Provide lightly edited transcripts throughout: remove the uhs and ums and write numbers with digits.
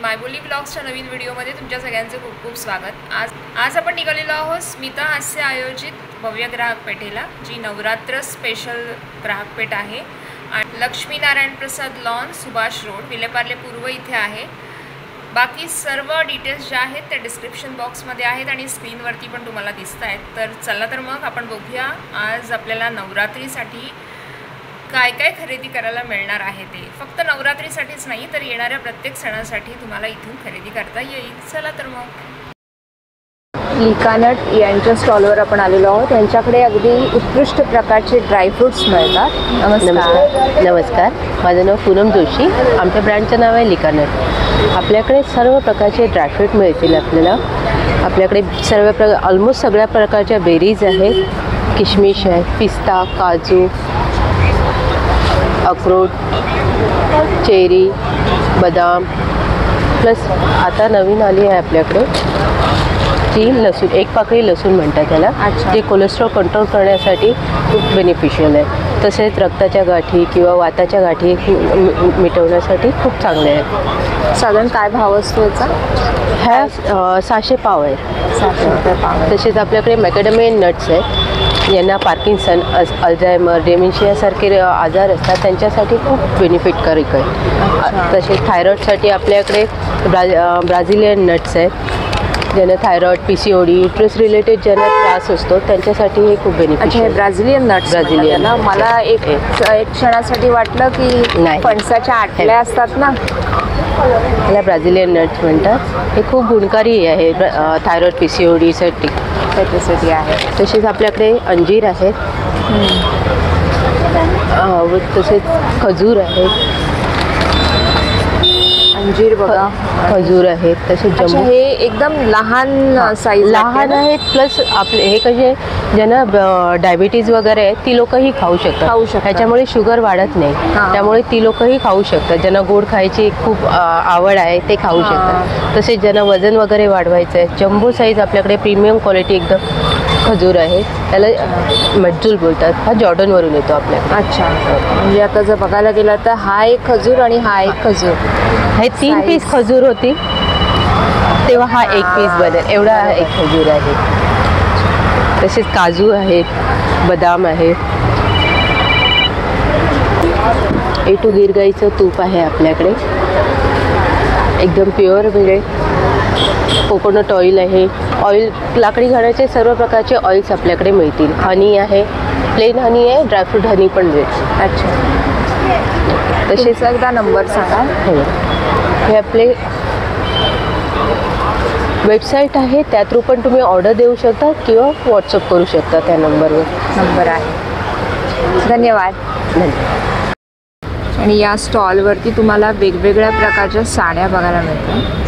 मायबोली ब्लॉग्सच्या नवीन व्हिडिओमध्ये तुमच्या सगळ्यांचे खूप खूप स्वागत। आज आपण निघालेलो आहोत स्मिता हास्य आयोजित भव्य ग्राहक पेठेला, जी नवरात्र स्पेशल ग्राहक पेठ आहे आणि लक्ष्मी नारायण प्रसाद लॉन, सुभाष रोड, विलेपार्ले पूर्व इथे आहे। बाकी सर्व डिटेल्स ज्या आहेत त्या डिस्क्रिप्शन बॉक्समध्ये आहेत आणि स्क्रीनवरती पण तुम्हाला दिसत आहेत। तर चला तर मग आपण बघूया आज आपल्याला नवरात्रीसाठी काय काय खरेदी करायला मिळणार आहे। ते फक्त नवरात्रीसाठीच नाही तर येणाऱ्या प्रत्येक सणासाठी तुम्हाला इथून खरेदी करता येईल। चला तर मग लिकानट यांच्या स्टॉलवर आपण आलेलो आहोत। यांच्याकडे अगदी उत्कृष्ट प्रकारचे ड्रायफ्रुट्स मिळतात। नमस्कार नमस्कार, माझं नाव पूनम जोशी, आमच्या ब्रँडचं नाव आहे लिकानट। आपल्याकडे सर्व प्रकारचे ड्रायफ्रूट मिळतील आपल्याकडे ऑलमोस्ट सगळ्या प्रकारच्या बेरीज आहेत, किशमिश आहे, पिस्ता, काजू, अक्रोड, चेरी, बदाम, प्लस आता नवीन आली आहे आपल्याकडे जी लसूण, एक पाकळी लसूण म्हणतात त्याला, जे कोलेस्ट्रॉल कंट्रोल करण्यासाठी खूप बेनिफिशियल आहे। तसेच रक्ताच्या गाठी किंवा वाताच्या गाठी मिटवण्यासाठी खूप चांगले आहे। साधारण काय भाव असतो याचा? ह्या 600 पाव आहे, 600 रुपये पाव। तसेच आपल्याकडे मॅकेडमिया नट्स आहेत, यांना पार्किन्सन, अल्झायमर, डेमेन्शियासारखे आजार असतात त्यांच्यासाठी खूप बेनिफिटकारक आहे। तसेच थायरॉईडसाठी आपल्याकडे ब्राझिलियन नट्स आहेत, ज्यांना थायरॉईड, PCOD, युट्रस रिलेटेड ज्यांना त्रास असतो त्यांच्यासाठी हे खूप बेनिफिशियल आहे। ब्राझिलियन नट्स, ब्राझिलियन ना, मला एक क्षणासाठी वाटलं की फणसाच्या आटल्या असतात ना, त्याला ब्राझिलियन नट्स म्हणतात। हे खूप गुणकारी आहे थायरॉईड, PCOD त्याच्यासाठी आहे। तसेच आपल्याकडे अंजीर आहेत, तसेच खजूर आहेत, अंजीर बघा, खजूर आहेत, तसेच जम्बू, हे एकदम लहान साईज लहान आहेत। प्लस आपले हे कसे ज्यांना डायबिटीज वगैरे आहे ती लोकही खाऊ शकतात, त्याच्यामुळे शुगर वाढत नाही, त्यामुळे ती लोकही खाऊ शकतात। ज्यांना गोड खायची खूप आवड आहे ते खाऊ शकतात। तसेच ज्यांना वजन वगैरे वाढवायचं आहे, जम्बो साईज आपल्याकडे प्रीमियम क्वालिटी एकदम खजूर आहे, त्याला मज्जूल बोलतात, हा जॉर्डनवरून येतो आपल्याकडे। अच्छा, म्हणजे आता जर बघायला गेलं तर हा एक खजूर आणि हा एक खजूर, हे 3 पीस खजूर होती तेव्हा हा 1 पीस बनेल, एवढा एक खजूर आहे। तसेच काजू आहेत, बदाम आहे, A2 गिर गाईचं तूप आहे आपल्याकडे, एकदम प्युअर मिळेल। कोकोनट ऑइल आहे, लाकडी घाण्याचे सर्व प्रकारचे ऑइल्स आपल्याकडे मिळतील। हनी आहे, प्लेन हनी आहे, ड्रायफ्रूट हनी पण मिळेल। अच्छा, तसेच एकदा नंबर सांगा। हे आपले वेबसाईट आहे, त्या थ्रू पण तुम्ही ऑर्डर देऊ शकता किंवा व्हॉट्सअप करू शकता, त्या नंबरवर नंबर आहे। धन्यवाद। आणि या स्टॉलवरती तुम्हाला वेगवेगळ्या प्रकारच्या साड्या बघायला मिळतात।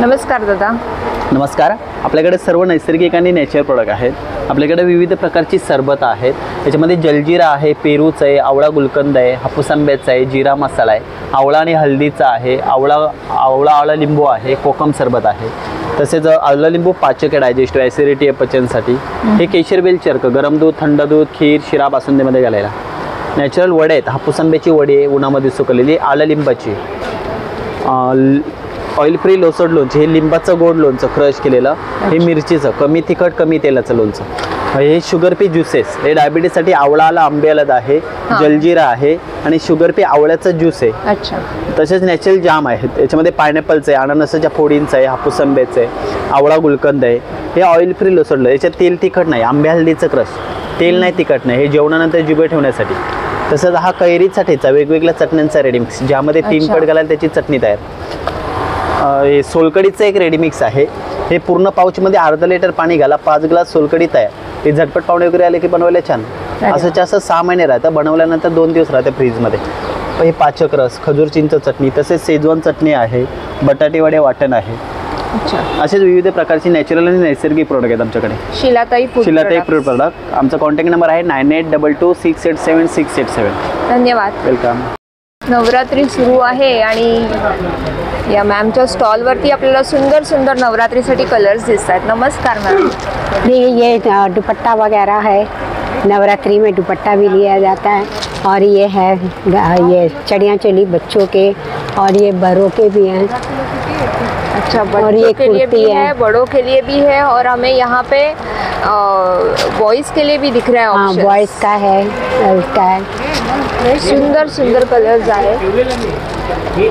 नमस्कार दादा। नमस्कार, आपल्याकडे सर्व नैसर्गिक आणि नेचर प्रोडक्ट आहेत। आपल्याकडे विविध प्रकारची सरबत आहेत, त्याच्यामध्ये जलजिरा आहे, पेरूचं आहे, आवळा गुलकंद आहे, हापूस आंब्याचा आहे, जिरा मसाला आहे, आवळा आणि हळदीचा आहे, आवळा लिंबू आहे, कोकम सरबत आहे, तसेच आवळा लिंबू पाचक आहे, डायजेस्टिव्ह ॲसिडिटी आहे पचनसाठी। हे केशर बेल चर्क, गरम दूध, थंड दूध, खीर, शिरा, बासुंदीमध्ये घालायला। नॅचरल वडे आहेत, हापूस आंब्याची वडी आहे उन्हामध्ये सुकवलेली, आलं लिंबाची, ऑइल फ्री लोसड लोणचं, हे लिंबाचं गोड लोणचं क्रश केलेलं, हे मिरचीचं कमी तिखट कमी तेलाचं लोणचं, हे शुगर फ्री ज्युसेस, हे डायबिटीजसाठी आवळा आला, आंबे आलद आहे, जलजिरा आहे आणि शुगर फ्री आवळ्याचं ज्यूस आहे। अच्छा, तसेच नॅचरल जाम आहेत, याच्यामध्ये पायनॅपलचं आहे, अननसाच्या फोडींचं आहे, हापूस आंब्याचं आहे, आवळा गुलकंद आहे, हे ऑइल फ्री लोसडलं, याच्यात तेल तिखट नाही, आंबे हळदीचं क्रश, तेल नाही तिखट नाही, हे जेवणानंतर जिभे ठेवण्यासाठी। तसंच हा कैरीचा ठेचा, वेगवेगळ्या चटण्यांचा रेडीमिक्स, ज्यामध्ये 3 पट घालायला त्याची चटणी तयार। हे सोलकडीचं एक रेडीमिक्स आहे, हे पूर्ण पाऊचमध्ये अर्धा लिटर पाणी घाला, 5 ग्लास सोलकडी तयार। हे झटपट पाहुणे वगैरे आले की बनवायला छान, असं 6 महिने राहतं, बनवल्यानंतर 2 दिवस राहतं फ्रीजमध्ये। हे पाचक रस, खजूर चिंच चटणी, तसेच शेजवान चटणी आहे, बटाटे वडे वाटण आहे। असेच विविध प्रकारची नॅचरल आणि नैसर्गिक प्रोडक्ट आहेत आमच्याकडे। शिलाताई फूड प्रोडक्ट, आमचा कॉन्टॅक्ट नंबर आहे 9822687687। धन्यवाद, वेलकम। नवरात्री सुरू आहे आणि या मॅमच्या स्टॉलवरती आपल्याला सुंदर सुंदर नवरात्रीसाठी कलर्स दिसत आहेत. नमस्कार मॅम. ये दुपट्टा वगैरह है, नवरात्रि में दुपट्टा भी लिया जाता है। और ये है ये चढ़िया चोली बच्चों के, और ये बड़ों के भी हैं। अच्छा, और बच्चों ये के लिए भी कुर्ती है, बड़ों के लिए भी है, और हमें यहाँ पे बॉयज़ के लिए भी दिख रहा है हाँ, ऑप्शन. बॉयज़ का है, गर्ल्स का है। सुंदर सुंदर कलर्स आहे.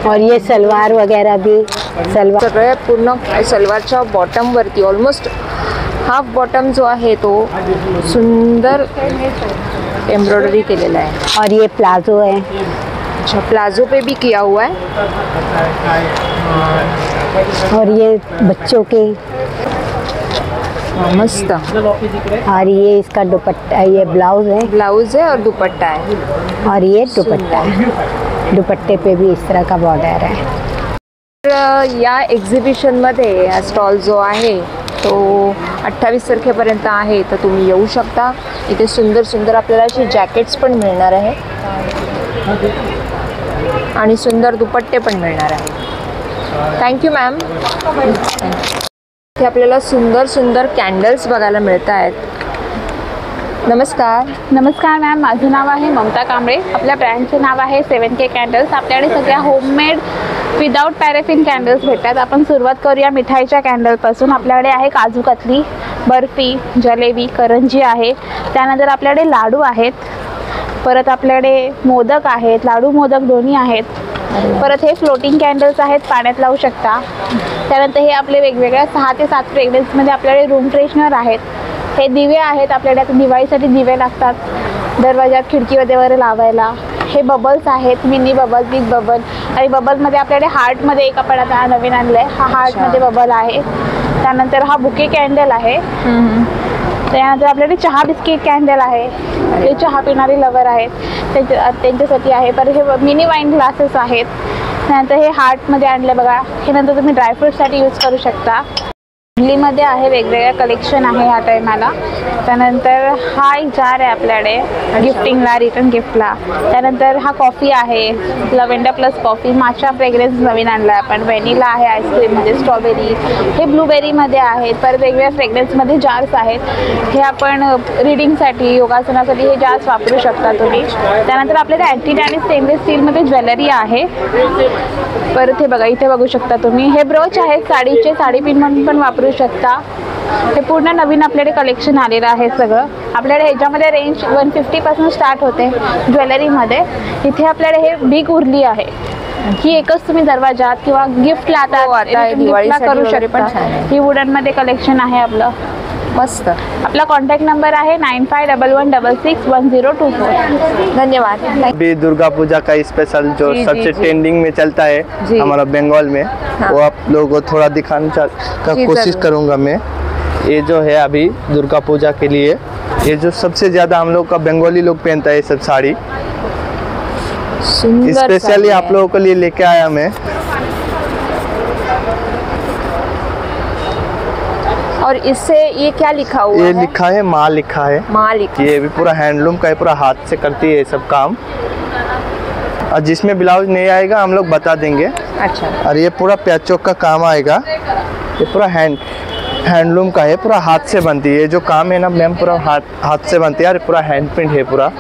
और ये सलवार वगैरह भी, सलवार सगळ्या पूर्ण सलवारच्या बॉटमवरती ऑलमोस्ट हाफ बॉटम जो आहे तो सुंदर एम्ब्रॉयडरी केलेला आहे. और ये प्लाजो है। अच्छा, प्लाजो पे भी किया हुआ है. और ये बच्चों के, मस्त. और ये इसका दुपट्टा, ये ब्लाउज है, ब्लाउज है और दुपट्टा है. और ये दुपट्टा है। दुपट्टे पे भी इस तरह का बॉर्डर है। तर या एक्झिबिशनमध्ये हा स्टॉल जो आहे तो 28 तारखेपर्यंत आहे, तर तुम्ही येऊ शकता. इथे सुंदर सुंदर आपल्याला अशी जॅकेट्स पण मिळणार आहे आणि सुंदर दुपट्टे पण मिळणार आहे. Thank you ma'am. इथे आपल्याला सुंदर सुंदर कॅन्डल्स बघायला मिळत आहेत. नमस्कार. नमस्कार मॅम, माझं नाव आहे ममता कांबळे. आपल्या ब्रँडचं नाव आहे 7K कॅन्डल्स. आपल्याकडे सगळ्या होममेड विदाऊट पॅरेफिन कॅन्डल्स भेटतात. आपण सुरुवात करूया मिठाईच्या कॅन्डलपासून. आपल्याकडे आहे काजू कतली, बर्फी, जलेबी, करंजी आहे. त्यानंतर आपल्याकडे लाडू आहेत. परत आपल्याकडे मोदक आहेत, लाडू मोदक दोन्ही आहेत. परत हे फ्लोटिंग कॅन्डल्स आहेत, पाण्यात लावू शकता. त्यानंतर हे आपले वेगवेगळ्या 6 ते 7 फ्रेग्रन्समध्ये आपल्याकडे रूम फ्रेशनर आहेत. हे दिवे आहेत. आपल्याकडे आता दिवाळीसाठी दिवे लागतात दरवाजात, खिडकीमध्ये वगैरे लावायला. हे बबल्स आहेत, मिनी बबल, बिग बबल. आणि बबलमध्ये आपल्याकडे हार्टमध्ये एक आपण आता नवीन आणलं आहे, हा हार्टमध्ये बबल आहे. त्यानंतर हा बुके कॅन्डल आहे. त्यानंतर आपल्याकडे चहा बिस्किट कॅन्डल आहे. ते चहा पिणारे लवर आहेत त्यांच्यासाठी आहे. पर हे मिनी वाईन ग्लासेस आहेत. त्यानंतर हे हार्टमध्ये आणलं बघा. हे नंतर तुम्ही ड्रायफ्रूटसाठी यूज करू शकता. इडलीमध्ये आहे, वेगवेगळ्या कलेक्शन आहे ह्या टायमाला. त्यानंतर हा एक जार आहे आपल्याकडे गिफ्टिंगला, रिटर्न गिफ्टला. त्यानंतर हा कॉफी आहे, लव्हेंडर प्लस कॉफी. माशा फ्रेग्रन्स नवीन आणला आहे आपण. व्हॅनिला आहे आईस्क्रीममध्ये, स्ट्रॉबेरी, हे ब्लूबेरीमध्ये आहेत. परत वेगवेगळ्या फ्रेग्रन्समध्ये जार्स आहेत. हे आपण रीडिंगसाठी, योगासनासाठी हे जार्स वापरू शकता तुम्ही. त्यानंतर आपल्याकडे अँटिक आणि स्टेनलेस स्टीलमध्ये ज्वेलरी आहे. परत हे बघा, इथे बघू शकता तुम्ही. हे ब्रोच आहेत साडीचे, साडीपिन म्हणून पण वापरू शकता. हे पूर्ण नवीन आपल्याकडे कलेक्शन आलेलं आहे सगळं. आपल्याकडे ह्याच्यामध्ये रेंज 150 पासून स्टार्ट होते ज्वेलरीमध्ये. इथे आपल्याकडे हे बिग उरली आहे. ही एकच तुम्ही दरवाजात किंवा गिफ्टला आता दिवाळीला करू शकता. ही वुडनमध्ये कलेक्शन आहे आपलं. मस्त. आपला कॉन्टॅक्ट नंबर आहे 9511661024. धन्यवाद. अभी दुर्गा पूजा का स्पेशल जो जी, सबसे जी। ट्रेंडिंग में चलता है जी। हमारा बंगाल में, हाँ। वो आप लोगों को थोड़ा दिखाने का जी, कोशिश जरूर। करूंगा मैं। ये जो है अभी दुर्गा पूजा के लिए ये जो सबसे ज़्यादा हम लोग का बंगाली लोग पहनता है ये सब साड़ी, सुंदर स्पेशली आप लोगों के लिए लेके आया मैं। और इससे ये क्या लिखा हुआ ये है? लिखा है माँ, लिखा है। माँ लिखा. ये भी पूरा हैंडलूम का है, पूरा हाथ से करती है ये सब काम। और जिसमें ब्लाउज नहीं आएगा हम लोग बता देंगे। अच्छा. और ये पूरा प्याचोक का काम आएगा। ये पूरा हैंडलूम का है, पूरा हाथ से बनती है। ये जो काम है ना मैम, पूरा हाथ से बनती है और पूरा हैंड प्रिंट है पूरा।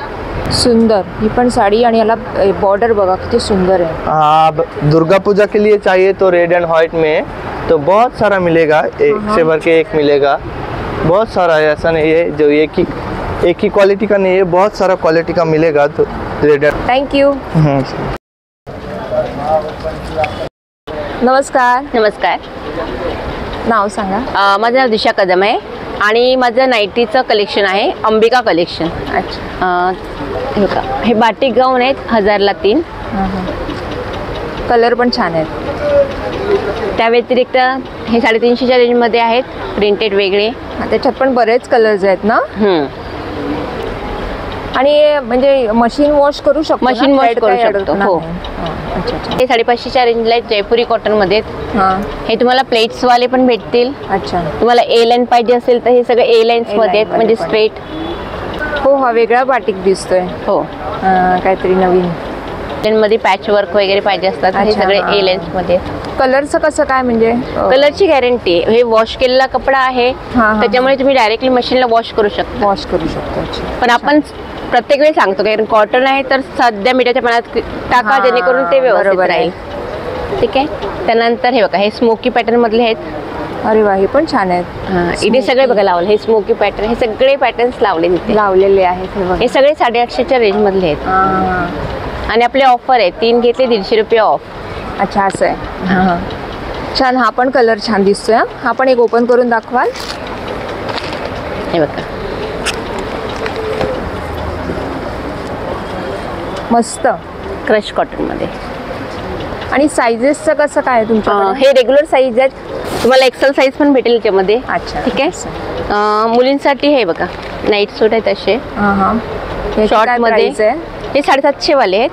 सुंदर. ही पण साडी आणि याला बॉर्डर बघा किती सुंदर आहे. हाँ, दुर्गा पूजा के लिए चाहिए तो रेड एंड व्हाइट में तो बहुत सारा मिलेगा, एक से भर के एक मिलेगा। बहुत सारा है, ऐसा नहीं है जो एक ही क्वालिटी का नहीं है, बहुत सारा क्वालिटी का मिलेगा। तो रेड एंड थँक्यू. नमस्कार. नमस्कार. नाव सांगा. माझं नाव दिशा कदम आहे आणि माझं नाईटीचं कलेक्शन आहे, अंबिका कलेक्शन. अच्छा. हे का, हे बाटिक गाऊन आहेत 1000ला 3. कलर पण छान आहेत. त्या व्यतिरिक्त हे 350च्या रेंजमध्ये आहेत, प्रिंटेड वेगळे. त्याच्यात पण बरेच कलर्स आहेत ना. आणि म्हणजे मशीन वॉश करू शकतो. मशीन वॉश करू शकतो. हो. अच्छा अच्छा. हे 550च्या रेंजला आहेत, जयपुरी कॉटनमध्ये. हां. हे तुम्हाला प्लेट्सवाले पण भेटतील. अच्छा. तुम्हाला ए लाईन पाहिजे असेल तर हे सगळे ए लाईन्समध्ये आहेत, म्हणजे स्ट्रेट. हो, हा वेगळा बाटिक दिसतोय. हो. काहीतरी नवीन. मध्ये पॅच वर्क वगैरे पाहिजे असतात हे सगळे ए लेन्स मध्ये. कलरचं कसं काय म्हणजे? कलरची गॅरंटी. हे वॉश केलेला कपडा आहे त्याच्यामुळे तुम्ही डायरेक्टली मशीनला वॉश करू शकता. पण आपण प्रत्येक वेळी सांगतो कारण कॉटन आहे तर सध्या मिठाच्या पाण्यात टाका जेणेकरून ते व्यवस्थित राहील. ठीक आहे. त्यानंतर हे बघा हे स्मोकी पॅटर्न मधले आहेत. अरे वा, हे पण छान आहेत. इथे सगळे बघा लावले हे स्मोकी पॅटर्न. हे सगळे पॅटर्न्स लावलेले आहेत. हे सगळे 850च्या रेंज मधले आहेत. आणि आपले ऑफर आहे 3 घेतले 150 रुपये ऑफ. अच्छा असं आहे. छान. हा पण कलर छान दिसतोय. हा पण एक ओपन करून दाखवाल? हे बघा मस्त क्रश कॉटन मध्ये. आणि साईजेसचं कसं काय तुमच्याकडे? हे रेग्युलर साईज आहेत. तुम्हाला एक्सेल साईज पण भेटेल याच्यामध्ये. अच्छा ठीक आहे. मुलींसाठी हे बघा नाईट सूट आहेत असे शॉर्ट मध्ये. हे 750 वाले आहेत.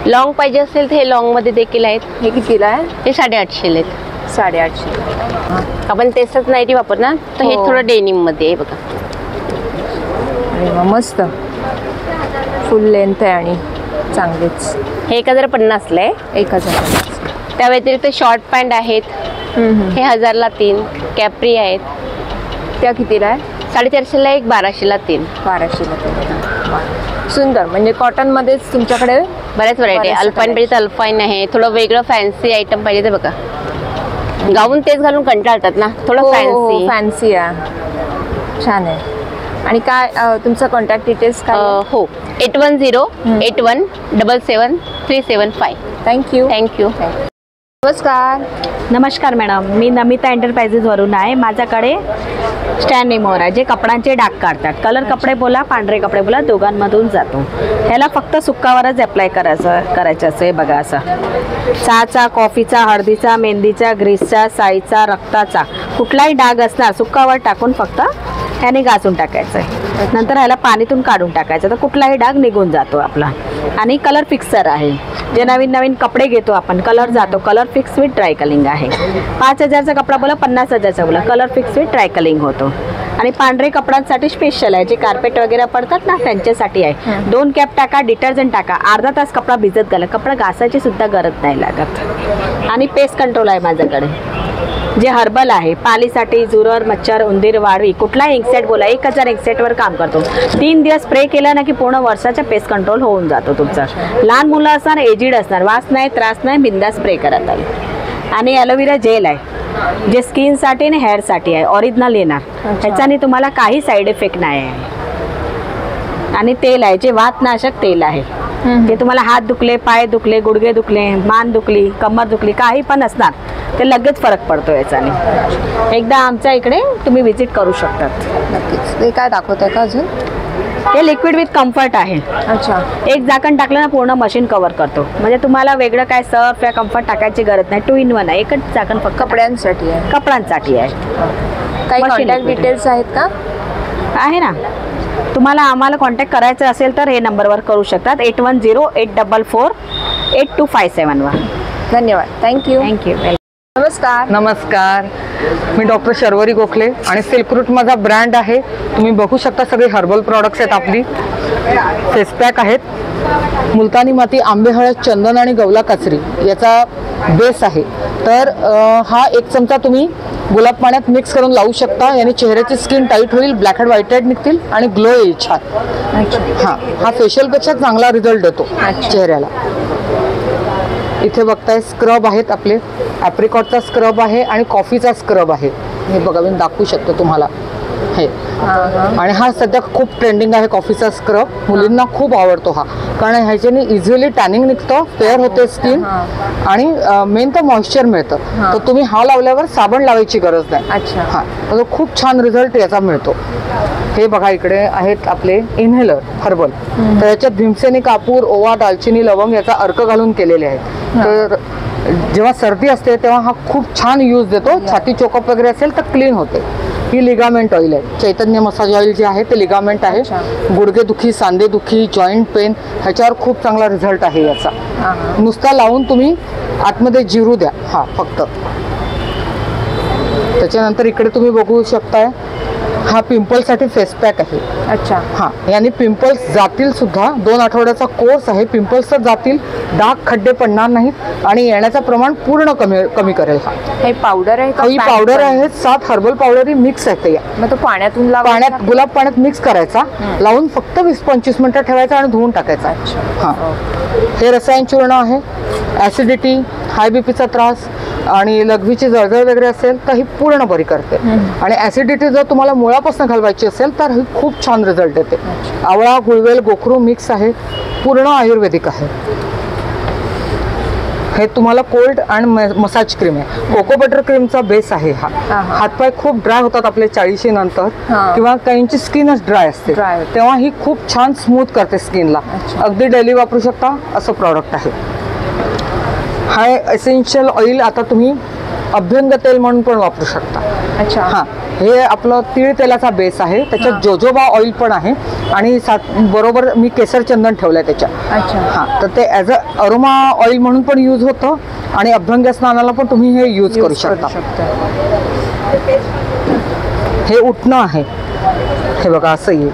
लॉंग पाहिजे असेल तर हे लॉंग मध्ये देखील आहेत. हे कितीला आहे? हे 850 आहेत. 850. आपण तेच नाईटी वापरणार तर हे थोडं डेनिम मध्ये आहे बघा. अरे वा, मस्त फुल लेंथ आहे आणि चांगलेच. हे 1050ला आहे. 1050. त्या व्यतिरिक्त शॉर्ट पॅन्ट आहेत. हे 1000ला 3. कॅप्री आहेत. त्या कितीला आहे? 450ला 1, 1200ला 3. 1200ला 3. सुंदर. म्हणजे कॉटन मध्येच तुमच्याकडे बऱ्याच व्हरायटी. अल्पाईन पाहिजे तर अल्पाईन आहे. थोडं वेगळं फॅन्सी आयटम पाहिजे तर बघा. गाऊन तेच घालून कंटाळतात ना, थोडं फॅन्सी आहे. छान आहे. आणि काय तुमचा कॉन्टॅक्ट डिटेल्स काय? हो 8108177375. थँक्यू. नमस्कार. नमस्कार मॅडम, मी नमिता एंटरप्राइजेसवरून आहे. माझ्याकडे स्टँड नेमवर आहे जे कपड्यांचे डाग काढतात. कलर कपडे बोला पांढरे कपडे बोला दोघांमधून जातो. ह्याला फक्त सुक्कावरच अप्लाय करायचं असं आहे बघा. असं चहाचा, कॉफीचा, हळदीचा, मेहंदीचा, ग्रीसचा, साईचा, रक्ताचा कुठलाही डाग असणार सुक्कावर टाकून फक्त ह्याने घासून टाकायचं आहे. नंतर ह्याला पाणीतून काढून टाकायचं तर कुठलाही डाग निघून जातो आपला. आणि कलर फिक्सर आहे. जे नवीन कपडे घेतो आपण कलर जातो. Colour fix with dry cleaning आहे. 5000चा कपडा बोला 50,000चा बोला colour fix with dry cleaning होतो. आणि पांढरे कपड्यांसाठी स्पेशल आहे. जे कार्पेट वगैरे पडतात ना त्यांच्यासाठी आहे. 2 कॅप टाका, डिटर्जंट टाका, अर्धा तास कपडा भिजत घाला. कपडा घासायची सुद्धा गरज नाही लागत. आणि पेस्ट कंट्रोल आहे माझ्याकडे जे हर्बल आहे. पालीसाठी जुरर, मच्छर, उंदीर, वाळवी कुठलाही इंकसेट बोला 1000 इंकसेटवर काम करतो. 3 दिवस स्प्रे केला ना की पूर्ण वर्षाचा पेस्ट कंट्रोल होऊन जातो तुमचा. लहान मुलं असणार, एजिड असणार, वास नाही, त्रास नाही, बिंदास स्प्रे करत आहे. आणि ॲलोवेरा जेल आहे जे स्किनसाठी आणि हेअरसाठी आहे. ओरिजिनल येणार. ह्याच्याने तुम्हाला काही साईड इफेक्ट नाही आहे. आणि तेल आहे जे वातनाशक तेल आहे. ते तुम्हाला हात दुखले, पाय दुखले, गुडघे दुखले, मान दुखली, कमर दुखली काही पण असणार ते लगेच फरक पडतो याच्याने. एकदा आमच्या इकडे तुम्ही विजिट करू शकतात. नक्कीच. ते काय दाखवत आहे का अजून? हे लिक्विड विथ कम्फर्ट आहे. अच्छा. एक झाकण टाकलं ना पूर्ण मशीन कव्हर करतो. म्हणजे तुम्हाला वेगळं काय सर्फ या कम्फर्ट टाकायची गरज नाही. 2 in 1 आहे. एकच झाकण फक्त कपड्यांसाठी आहे. कपड्यांसाठी आहे. काही कॉन्टॅक्ट डिटेल्स आहेत का? आहे ना. तुम्हाला आम्हाला कॉन्टॅक्ट करायचं असेल तर हे नंबरवर करू शकतात 8108448257 धन्यवाद. थँक्यू. नमस्कार. नमस्कार, मी डॉक्टर शर्वरी गोखले आणि सिल्क रूट माझा ब्रँड आहे. तुम्ही बघू शकता सगळे हर्बल प्रॉडक्ट्स आहेत. आपली फेस पॅक आहेत. मुलतानी माती, आंबे हळद, चंदन आणि गवला काचरी याचा बेस आहे. तर हा 1 चमचा तुम्ही गुलाब पाण्यात मिक्स करून लावू शकता. याने चेहऱ्याची स्किन टाईट होईल, ब्लॅक हेड व्हाईट हेड निघतील आणि ग्लो येईल छान. हा फेशियलपेक्षा चांगला रिझल्ट देतो चेहऱ्याला. इथे बघताय स्क्रब आहेत आपले. ॲप्रिकॉटचा स्क्रब आहे आणि कॉफीचा स्क्रब आहे. हे बघा मी दाखवू शकतो तुम्हाला हे. आणि हा सध्या खूप ट्रेंडिंग आहे कॉफीचा स्क्रब. मुलींना खूप आवडतो हा कारण ह्याच्याने इझिली टॅनिंग निघतं, फेअर होते स्किन आणि मेन तर मॉइश्चर मिळतं. तर तुम्ही हा लावल्यावर साबण लावायची गरज नाही. अच्छा. हा तर खूप छान रिझल्ट याचा मिळतो. हे बघा इकडे आहेत आपले इन्हेलर हर्बल. तर याच्यात भीमसेनी कापूर, ओवा, दालचिनी, लवंग याचा अर्क घालून केलेले आहेत. तर जेव्हा सर्दी असते तेव्हा हा खूप छान यूज देतो. छाती चोकअप वगैरे असेल तर क्लीन होते. ही लिगामेंट ऑइल आहे. चैतन्य मसाज ऑइल जे आहे ते लिगामेंट आहे. गुडघेदुखी, सांधेदुखी, जॉईंट पेन ह्याच्यावर खूप चांगला रिझल्ट आहे याचा. नुसता लावून तुम्ही आतमध्ये जिरू द्या हा फक्त. त्याच्यानंतर इकडे तुम्ही बघू शकताय हा पिंपलसाठी फेस पॅक आहे. अच्छा. हा, याने पिंपल्स जातील सुद्धा. 2 आठवड्याचा कोर्स आहे. पिंपल्स तर जातील, डाग खड्डे पडणार नाहीत आणि येण्याचं प्रमाण पूर्ण कमी करेल. हा हे पावडर आहे का? ही पावडर आहे. 7 हर्बल पावडर मिक्स आहे. मग तो पाण्यातून पाण्यात, गुलाब पाण्यात मिक्स करायचा, लावून फक्त 20-25 मिनिटं ठेवायचा आणि धुवून टाकायचा. हा, हे रसायन चूर्ण आहे. ऍसिडिटी, हाय बीपीचा त्रास आणि लघवीची जळजळ वगैरे असेल तर ही पूर्ण बरी करते. आणि ऍसिडिटी जर तुम्हाला मुळापासून घालवायची असेल तर ही खूप छान रिझल्ट देते. आवळा, गुळवेल, गोखरू मिक्स आहे. पूर्ण आयुर्वेदिक आहे. हे तुम्हाला कोल्ड आणि मसाज क्रीम आहे. कोको बटर क्रीमचा बेस आहे हा. हातपाय खूप ड्राय होतात आपले 40 नंतर, किंवा काहींची स्किनच ड्राय असते, तेव्हा ही खूप छान स्मूथ करते स्किनला. अगदी डेली वापरू शकता असं प्रॉडक्ट आहे. हा एसेन्शियल ऑइल आता तुम्ही अभ्यंग तेल म्हणून पण वापरू शकता. अच्छा. हां, हे आपलं तीळ तेलाचा बेस आहे. त्याच्यात जोजोबा ऑइल पण आहे आणि बरोबर मी केसर चंदन ठेवलंय त्याच्यात. अच्छा. हां, तर ते ॲज अ अरोमा ऑइल म्हणून पण यूज होतं आणि अभ्यंग स्नानाला पण तुम्ही हे यूज करू शकता. हे उठणं आहे. हे बघा असं येईल.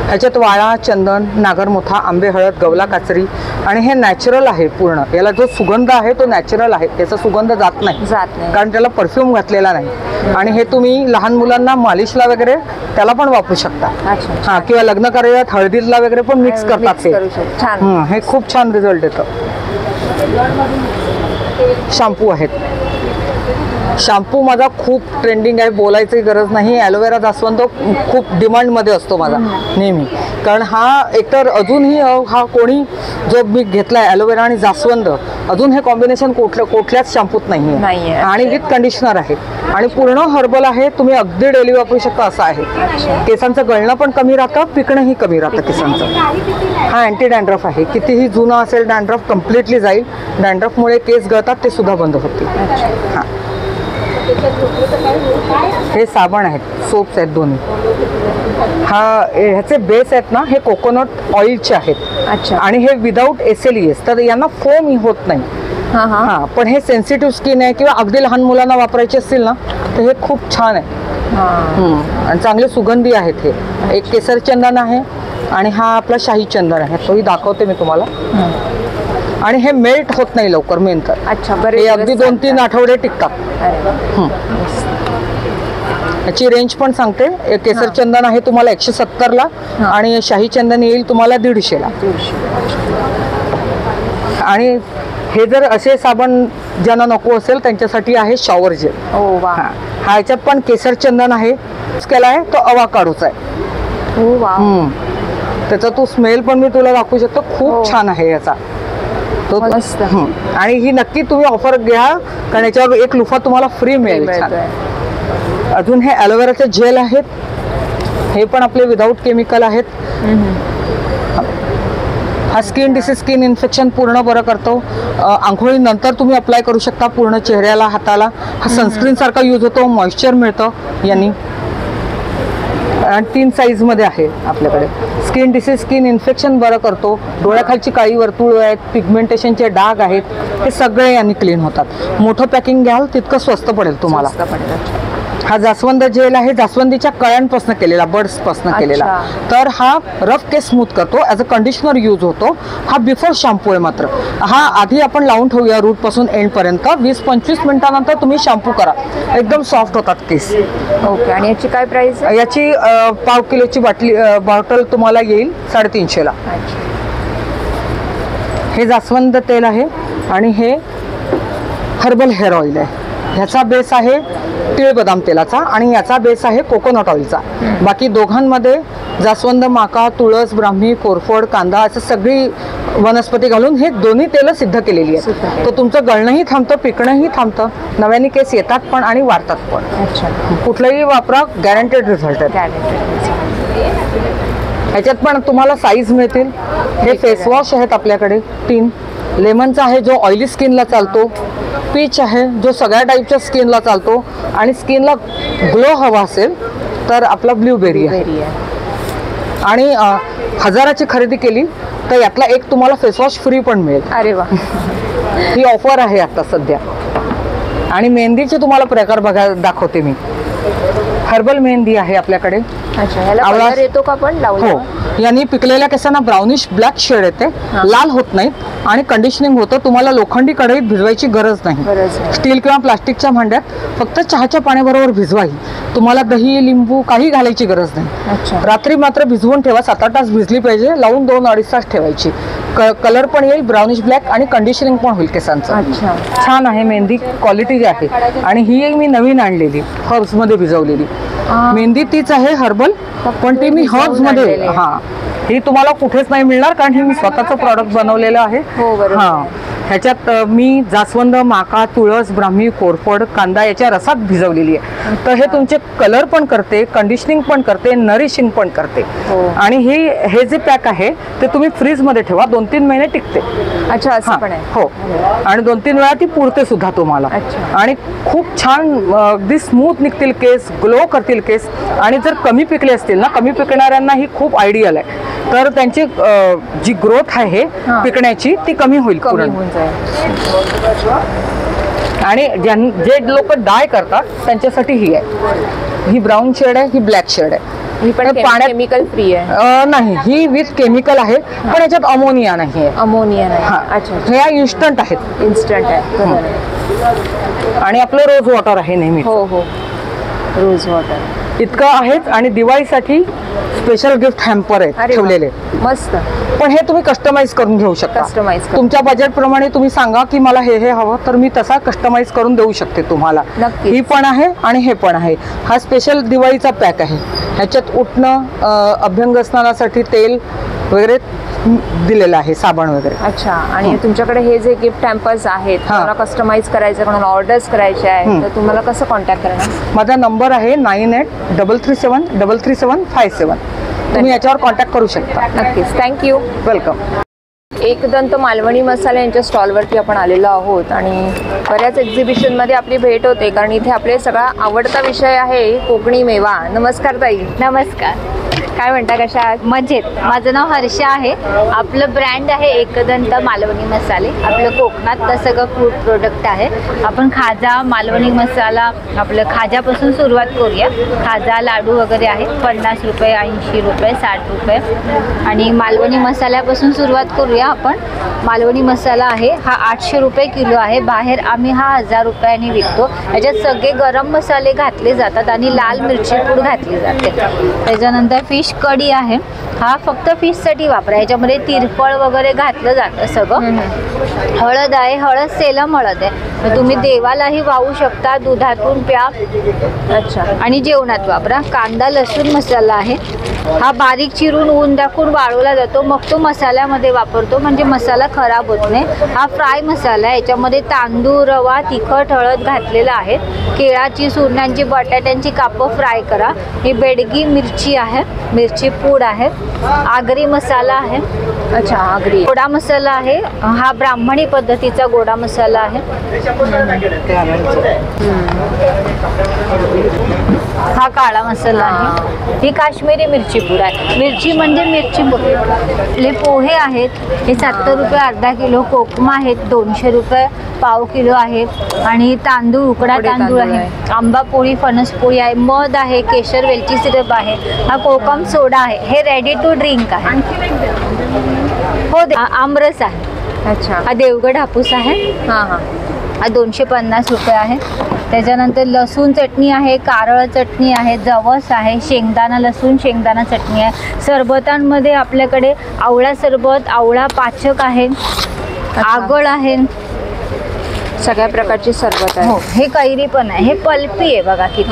ह्याच्यात वाळा, चंदन, नागरमोथा, आंबे हळद, गवला काचरी आणि हे नॅचरल आहे पूर्ण. याला जो सुगंध आहे तो नॅचरल आहे. त्याचा सुगंध जात नाही कारण त्याला परफ्यूम घातलेला नाही. आणि हे तुम्ही लहान मुलांना मालिशला वगैरे त्याला पण वापरू शकता. हां, किंवा लग्न कार्यात हळदीला वगैरे पण मिक्स करतात ते. हे खूप छान रिझल्ट देतं. शॅम्पू आहेत. शॅम्पू माझा खूप ट्रेंडिंग आहे, बोलायची गरज नाही. ॲलोवेरा जास्वंद खूप डिमांडमध्ये असतो माझा नेहमी, कारण हा एकतर अजूनही हा कोणी जो मी घेतला आहे ॲलोवेरा आणि जास्वंद, अजून हे कॉम्बिनेशन कुठल्याच शॅम्पूत नाही आहे. आणि विथ कंडिशनर आहे आणि पूर्ण हर्बल आहे. तुम्ही अगदी डेली वापरू शकता असं आहे. केसांचं गळणं पण कमी राहतं, पिकणंही कमी राहतं केसांचं. हा अँटी डॅन्ड्रफ आहे. कितीही जुनं असेल डॅन्ड्रफ कम्प्लिटली जाईल. डॅन्ड्रफमुळे केस गळतात ते सुद्धा बंद होतील. हां, हे साबण आहेत, सोप्स आहेत दोन्ही. ह्याचे बेस आहेत ना, हे कोकोनट ऑइलचे आहेत. अच्छा. आणि हे विदाऊट SLES, तर यांना फोम होत नाही. हां, पण हे सेन्सिटिव्ह स्किन आहे किंवा अगदी लहान मुलांना वापरायचे असतील ना तर हे खूप छान आहे. आणि चांगले सुगंधी आहेत. हे एक केसर चंदन आहे आणि हा आपला शाही चंदन आहे. तोही दाखवते मी तुम्हाला. आणि हे मेल्ट होत नाही लवकर मेन तर. अच्छा. हे अगदी 2-3 आठवडे टिकतात. याची रेंज पण सांगते. केसर चंदन आहे तुम्हाला 170ला आणि शाही चंदन येईल तुम्हाला 150ला. आणि हे जर असे साबण ज्यांना नको असेल त्यांच्यासाठी आहे शॉवर जेल. हा याच्यात पण केसर चंदन आहे. केला आहे तो अवाकाडोचा आहे. त्याचा तो स्मेल पण मी तुला दाखवू शकतो. खूप छान आहे याचा तो. आणि ही नक्की तुम्ही ऑफर घ्या कारण याच्यावर एक लुफा तुम्हाला फ्री मिळेल. अजून हे ॲलोवेराचे जेल आहेत. हे पण आपले विदाऊट केमिकल आहेत. हा स्किन डिसीज, स्किन इन्फेक्शन पूर्ण बरं करतो. आंघोळीनंतर तुम्ही अप्लाय करू शकता पूर्ण चेहऱ्याला, हाताला. हा सनस्क्रीन सारखा यूज होतो. मॉइश्चर मिळतं यांनी. आणि 3 साईजमध्ये आहे आपल्याकडे. स्किन डिसीज, स्किन इन्फेक्शन बरं करतो. डोळ्याखालची काळी वर्तुळ आहेत, पिगमेंटेशनचे डाग आहेत, हे सगळे यांनी क्लीन होतात. मोठं पॅकिंग घ्याल तितकं स्वस्त पडेल तुम्हाला. हा जास्वंद जेल आहे. जास्वंदीच्या कळ्यांपासून केलेला, बर्ड्सपासून केलेला. तर हा रफ केस स्मूथ करतो. ॲज अ कंडिशनर यूज होतो. हा बिफोर शॅम्पू आहे मात्र. हा आधी आपण लावून ठेवूया रूटपासून एंडपर्यंत. 20-25 मिनिटानंतर तुम्ही शॅम्पू करा. एकदम सॉफ्ट होतात केस. ओके. आणि याची काय प्राइस? याची 1/2 किलोची बॉटल तुम्हाला येईल 350ला. हे जास्वंद तेल आहे आणि हे हर्बल हेअर ऑइल आहे. ह्याचा बेस आहे तीळ बदाम तेलाचा आणि याचा बेस आहे कोकोनट ऑइलचा. बाकी दोघांमध्ये जास्वंद, माका, तुळस, ब्राह्मी, कोरफड, कांदा असं सगळी वनस्पती घालून हे दोन्ही तेलं सिद्ध केलेली आहेत. तर तुमचं गळणंही थांबतं, पिकणंही थांबतं, नव्याने केस येतात पण आणि वाढतात पण. अच्छा. कुठलंही वापरा, गॅरंटेड रिझल्ट आहे. ह्याच्यात पण तुम्हाला साईज मिळतील. हे फेस वॉश आहेत आपल्याकडे 3. लेमनचा आहे जो ऑइली स्किनला चालतो. पीच आहे जो सगळ्या टाईपच्या स्किनला चालतो. आणि स्किनला ग्लो हवा असेल तर आपला ब्लूबेरी आहे. आणि 1000ची खरेदी केली तर यातला एक तुम्हाला फेसवॉश फ्री पण मिळेल. अरे वा. ही ऑफर आहे आता सध्या. आणि मेहंदीचे तुम्हाला प्रकार दाखवते मी. हर्बल मेहंदी आहे आपल्याकडे. अच्छा, ह्याला आवळा- कलर येतो का पण लावला? हो, यांनी पिकलेल्या केसांना ब्राउनिश ब्लॅक शेड येते, लाल होत नाहीत आणि कंडिशनिंग होतं. तुम्हाला लोखंडी कढईत भिजवायची गरज नाही. स्टील किंवा प्लास्टिकच्या भांड्यात फक्त चहाच्या पाण्याबरोबर भिजवा. तुम्हाला दही लिंबू काही घालायची गरज नाही. रात्री मात्र भिजवून ठेवा, 7-8 तास भिजली पाहिजे. लावून 2-2.5 तास ठेवायची. कलर पण येईल ब्राउनिश ब्लॅक आणि कंडिशनिंग पण होईल केसांचं. अच्छा, छान आहे मेहंदी, क्वालिटी आहे. आणि ही एक मी नवीन आणलेली हर्ब्स मध्ये भिजवलेली मेहंदी तीच आहे हर्बल, पण ती मी हर्ब्स मध्ये ही तुम्हाला कुठेच नाही मिळणार, कारण ही मी स्वतःचं प्रॉडक्ट बनवलेलं आहे. ह्याच्यात मी जास्वंद, माका, तुळस, ब्राह्मी, कोरफड, कांदा याच्या रसात भिजवलेली आहे. तर हे तुमचे कलर पण करते, कंडिशनिंग पण करते, नरिशिंग पण करते. आणि हे जे पॅक आहे ते तुम्ही फ्रीज मध्ये ठेवा, 2-3 महिने टिकते. अच्छा, असं पण आहे. हो, आणि 2-3 वेळा ती पुरते सुद्धा तुम्हाला. आणि खूप छान अगदी स्मूथ निघतील केस, ग्लो करतील केस. आणि जर कमी पिकले असतील ना, कमी पिकणाऱ्यांना ही खूप आयडियल आहे. तर त्यांची जी ग्रोथ आहे पिकण्याची ती कमी होईल. आणि जे लोक डाय करतात त्यांच्यासाठी ही आहे. ही ब्राऊन शेड आहे, ही ब्लॅक शेड आहे. ही पण पाण्यात केमिकल फ्री आहे? नाही, ही विथ केमिकल आहे, पण याच्यात अमोनिया नाही आहे. अमोनिया नाही. अच्छा, हे इन्स्टंट आहेत. इन्स्टंट आहे. आणि आपलं रोज वॉटर आहे नेहमी. हो हो, रोज वॉटर इतकं आहेच. आणि दिवाळीसाठी स्पेशल गिफ्ट हॅम्पर आहे ठेवलेले. मस्त. पण हे तुम्ही कस्टमाइज करून घेऊ शकता. तुमच्या बजेट प्रमाणे तुम्ही सांगा की मला हे हवं, तर मी तसा कस्टमाइज करून देऊ शकते तुम्हाला. ही पण आहे आणि हे पण आहे. हा स्पेशल दिवाळीचा पॅक आहे. ह्याच्यात उठणं, अभ्यंग स्नानासाठी तेल वगैरे दिलेलं आहे, साबण वगैरे. अच्छा, आणि तुमच्याकडे हे जे गिफ्ट हॅम्पर्स आहेत, तुम्हाला कस्टमाइज करायचं, कोणाला ऑर्डर्स करायच्या आहेत, तर तुम्हाला कसं कॉन्टॅक्ट करणार? माझा नंबर आहे 9833733757. तुम्ही याच्यावर कॉन्टॅक्ट करू शकता. नक्कीच, थँक्यू. वेलकम. एकदंत मालवणी मसाला यांच्या स्टॉलवरती आपण आलेलो आहोत आणि बऱ्याच एक्झिबिशनमध्ये आपली भेट होते, कारण इथे आपले सगळा आवडता विषय आहे कोकणी मेवा. नमस्कार ताई. नमस्कार. काय म्हणता, कशा आहात? मजेत. माझं नाव हर्षा आहे. आपलं ब्रँड आहे एकदंत मालवणी मसाले. आपलं कोकणात सगळं फूड प्रोडक्ट आहे. आपण खाजा, मालवणी मसाला, आपलं खाजापासून सुरुवात करूया. खाजा लाडू वगैरे आहेत, 50 रुपये, 80 रुपये, 60 रुपये. आणि मालवणी मसाल्यापासून सुरुवात करूया आपण. मालवणी मसाला आहे हा 800 रुपये किलो आहे. बाहेर आम्ही हा 1000 रुपयांनी विकतो. याच्यात सगळे गरम मसाले घातले जातात आणि लाल मिरची पूड घातली जाते. त्याच्यानंतर फिश कढी आहे. हा फक्त फिशसाठी वापरा. याच्यामध्ये तिरफळ वगैरे घातलं जातं सगळं. हळद आहे, हळद सेलम हळद आहे. तुम्ही देवालाही वाहू शकता, दुधातून प्या. अच्छा, आणि जेवणात वापरा. कांदा लसूण मसाला आहे. हा बारीक चिरून ऊन दाखवून वाळवला जातो, मग तो मसाल्यामध्ये वापरतो, म्हणजे मसाला खराब होत नाही. हा फ्राय मसाला आहे. याच्यामध्ये तांदूळ, रवा, तिखट, हळद घातलेला आहे. केळाची, सुरणांची, बटाट्यांची कापं फ्राय करा. ही बेडगी मिरची आहे, मिरची पूड आहे. आगरी मसाला आहे. अच्छा, आगरी. गोडा मसाला आहे. हा ब्राह्मणी पद्धतीचा गोडा मसाला आहे. हा काळा मसाला आहे. ही काश्मीरी मिरची पूड आहे. मिरची म्हणजे मिरची पूड. आपले पोहे आहेत, हे 70 रुपये अर्धा किलो. कोकमा आहेत 200 रुपये पाव किलो आहे. आणि तांदूळ, उकडा तांदूळ आहे. आंबा पोळी, फणस पोळी आहे. मध आहे, केशर वेलची सिरप आहे. हा कोकम सोडा आहे. हे रेडी टू ड्रिंक आहे. हो, आमरस आहे. अच्छा, हा देवगड हापूस आहे. हां हां. हा 250 रुपये आहे. त्याच्यानंतर लसूण चटणी आहे, कारळ चटणी आहे, जवस आहे, शेंगदाणा लसूण शेंगदाणा चटणी आहे. सरबतांमध्ये आपल्याकडे आवळा सरबत, आवळा पाचक आहे, आगळ आहे. सगळ्या प्रकारची सरबत आहे. हो, हे कैरी पण आहे. हे पल्पी आहे बघा किती.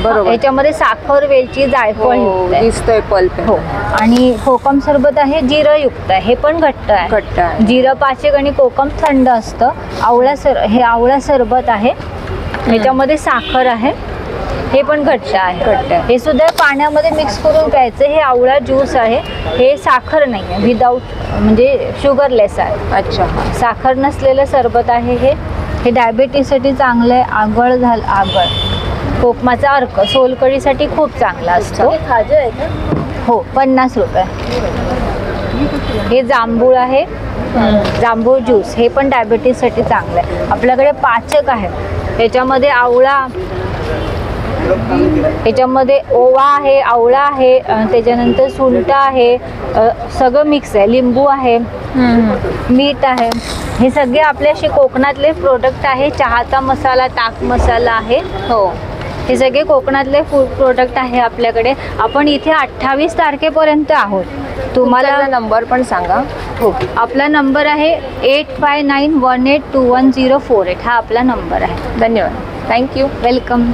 बरोबर. याच्यामध्ये साखर, वेलची, जायफळ युक्त आहे. दिसतोय पल्प. हो. आणि कोकम सरबत आहे, जिरं युक्त आहे. हे पण घट्ट आहे. घट्ट आहे. जिरं पाचक आणि कोकम थंड असतं. हे आवळा सरबत आहे. याच्यामध्ये साखर आहे. हे पण घट्ट आहे. हे सुद्धा पाण्यामध्ये मिक्स करून प्यायचं. हे आवळा ज्यूस आहे. हे साखर नाही आहे, विदाऊट म्हणजे शुगरलेस आहे. अच्छा, साखर नसलेलं सरबत आहे. हे डायबिटीससाठी चांगलं आहे. आगळ झालं, आगळ. कोकमाचा अर्क सोलकढीसाठी खूप चांगला असतो. खाजं आहे का? हो, 50 रुपये. हे जांभूळ आहे, जांभूळ ज्यूस. हे पण डायबिटीससाठी चांगलं आहे. आपल्याकडे पाचक आहे. याच्यामध्ये आवळा, याच्यामध्ये ओवा आहे, आवळा आहे, त्याच्यानंतर सुंठ आहे, सगळं मिक्स आहे, लिंबू आहे, मीठ आहे. हे सगळे आपले असे कोकणातले प्रोडक्ट आहे. चहाचा मसाला, ताक मसाला आहे. हो, हे सगळे कोकणातले फूड प्रोडक्ट आहे आपल्याकडे. आपण इथे 28 तारखेपर्यंत आहोत. तुम्हाला नंबर पण सांगा. हो, आपला नंबर आहे 8591821048. हा आपला नंबर आहे. धन्यवाद. थँक्यू. वेलकम.